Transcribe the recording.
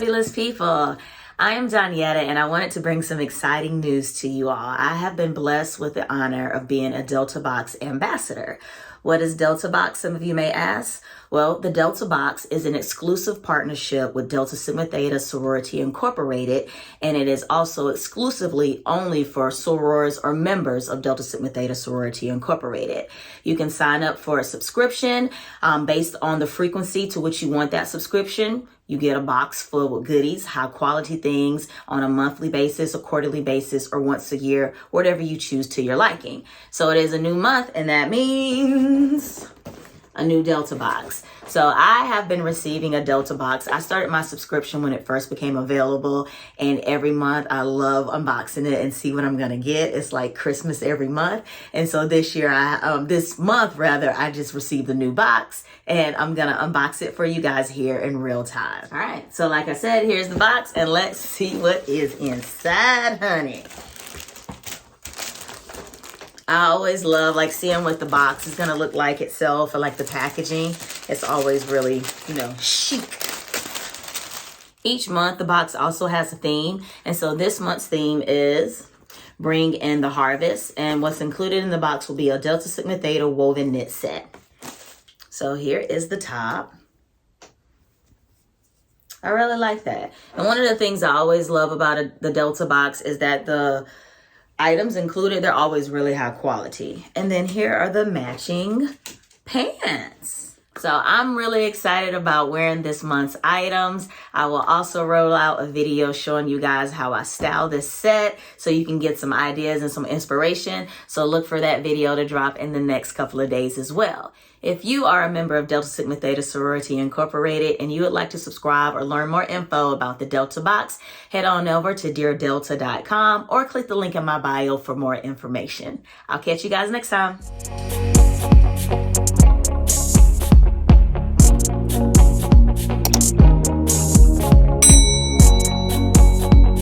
fabulous people. I am Donietta, and I wanted to bring some exciting news to you all. I have been blessed with the honor of being a Delta Box ambassador. What is Delta Box, some of you may ask? Well, the Delta Box is an exclusive partnership with Delta Sigma Theta Sorority Incorporated, and it is also exclusively only for sorors or members of Delta Sigma Theta Sorority Incorporated. You can sign up for a subscription based on the frequency to which you want that subscription. You get a box full of goodies, high quality things on a monthly basis, a quarterly basis, or once a year, whatever you choose to your liking. So it is a new month, and that means a new Delta Box. So I have been receiving a Delta Box. I started my subscription when it first became available, and every month I love unboxing it and see what I'm gonna get. It's like Christmas every month. And so this month, I just received the new box, and I'm gonna unbox it for you guys here in real time. All right, so like I said, here's the box, and let's see what is inside, honey. I always love seeing what the box is going to look like itself, or the packaging. It's always really, chic. Each month, the box also has a theme. And so this month's theme is Bring in the Harvest. And what's included in the box will be a Delta Sigma Theta woven knit set. So here is the top. I really like that. And one of the things I always love about the Delta Box is that the items included, they're always really high quality. And then here are the matching pants. So I'm really excited about wearing this month's items. I will also roll out a video showing you guys how I style this set so you can get some ideas and some inspiration. So look for that video to drop in the next couple of days as well. If you are a member of Delta Sigma Theta Sorority Incorporated and you would like to subscribe or learn more info about the Delta Box, head on over to deardelta.com or click the link in my bio for more information. I'll catch you guys next time.